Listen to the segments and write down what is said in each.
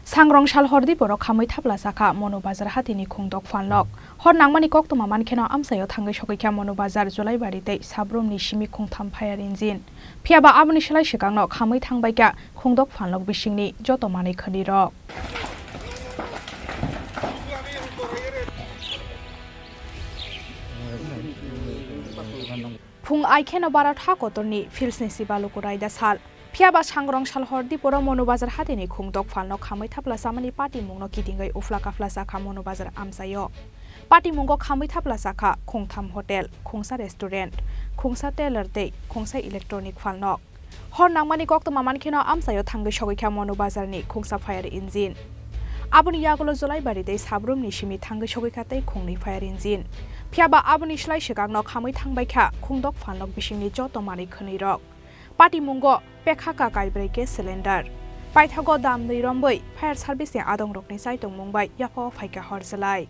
सांग्रं साल हरदी बर खामै थाब्ला साखा मनो बाजार हातिनि खुंदक फानलक हर नांमानि कक्तमा मानखेनाव आमसायाव थांगै सगैख्या मनो बाजार जलाइबारिदै साब्रमनि सिमि खुंथाम फायार इन्जिन फियाबा आबनि सोलाय सिगांनो खामै थांबायका खुंदक फानलक बिसिंनि जतमानै खनिरक फुं आइखेनो बारा थाकतरनि फिल्सनि सिबालुको रायदा साल फियाबा सांग्रं साल हरदी बर मनो बाजार हातिनि खुंदक फानलक खामै थाब्ला सामानि पार्टी मुंनो किदिंगै उफ्ला काफ्ला साखा मनो बाजार आमसायो पार्टी मुंगो खामै थाब्ला साखा खुंथाम होटेल खुंसा रेस्टुरेंट खुंसा टेलर दै खुंसा इलेक्ट्रनिक फानलक हर नांमानि कक्तमा मानखेनो आमसायो थांगै सगैख्या मनो बाजारनि खुंसा फायार इन्जिन आबनि यागलो जलाइबारि दै साब्रमनि सिमि थांगै सगैखातै खुंनै फायार इन्जिन फियाबा आबनि स्लाय सिगांनो खामै थांबायख्या खुंदक फानलक बिसिंनि जतमानै खनैरक पार्टी मुंगो पेखाका गायब्रै गेस सिलिन्डार पाइथागो दाम दैरम्बै फायार सार्भिसनि आदं रकनि साइटं मुंबाय याफा फाइका हरजलाय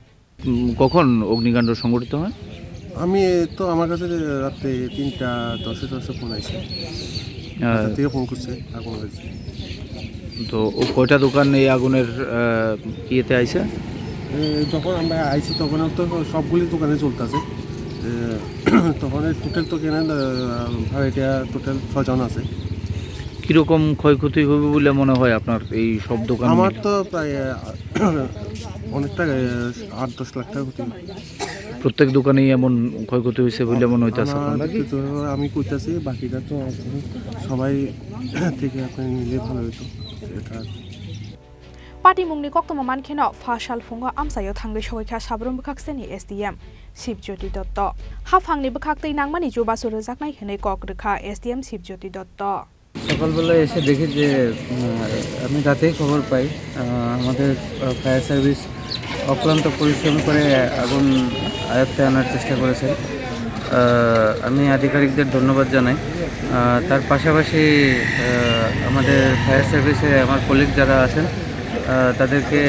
কখন অগ্নিকাণ্ড সংঘটিত হয়? আমি তো আমার কাছে রাতে 3:10 ফোন আইছে থেকে ফোন করছে আগুন লাগছে তো কয়টা দোকান এই আগুনের কিয়েতে আইছে? যখন আমরা আইছি তখন তো সবগুলি দোকানে চলতেছে তখন টোটাল তো কেনা ভাড়াটিয়া টোটাল 6 জন আছে। কিরকম ক্ষয়ক্ষতি হবে বলে মনে হয় আপনার এই সব দোকান? আমার তো প্রায় অনেকটা 8-10 লাখ টাকা ক্ষতি। প্রত্যেক দোকানেই এমন ক্ষয়ক্ষতি হয়েছে বলে মনে হইতেছে? আমি কইতাছি বাকিটা তো সবাই থেকে আপনি নিলে ভালো হতো। पार्टी मुंगनि कक्तमा मानखेनो फासाल फुंगा आमसायाव थांगै सगैख्या साब्रम बखाक्सेनि एसडीएम शिवज्योति दत्त हाफांनि बखाक्तै नांमानि जुबासु रोजाकनाय हनै कक रेखा एसडीएम शिवज्योति दत्त সকালবেলা এসে দেখি যে আমি রাতেই খবর পাই আমাদের ফায়ার সার্ভিস অক্লান্ত পরিশ্রম করে আগুন আয়ত্তে আনার চেষ্টা করেছে। আমি আধিকারিকদের ধন্যবাদ জানাই। তার পাশাপাশি আমাদের ফায়ার সার্ভিসে আমার কলিগ যারা আছেন তাদেরকে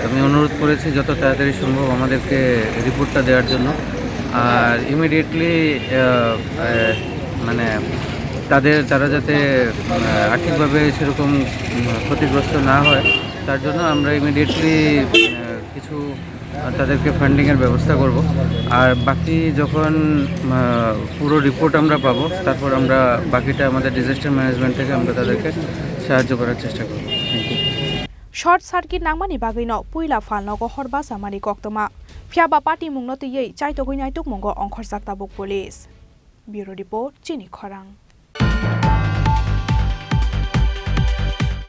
আমি অনুরোধ করেছি যত তাড়াতাড়ি সম্ভব আমাদেরকে রিপোর্টটা দেওয়ার জন্য। আর ইমিডিয়েটলি মানে তারা যাতে আর্থিকভাবে সেরকম ক্ষতিগ্রস্ত না হয় তার জন্য আমরা ইমিডিয়েটলি কিছু তাদেরকে ফান্ডিংয়ের ব্যবস্থা করব। আর বাকি যখন পুরো রিপোর্ট আমরা পাবো তারপর আমরা বাকিটা আমাদের ডিজাস্টার ম্যানেজমেন্ট থেকে আমরা তাদেরকে সাহায্য করার চেষ্টা করব। Thank you. शर्ट सार्किट नांगमानि बागैनो पुइला फालनगो हरबा सामानि कक्तमा फियाबा पार्टी मुंनो तयै चाइतगै नाइतुक मुंगो अंखर जाक्ताबुक पुलिस ब्यूरो रिपोर्ट चिनी खरां।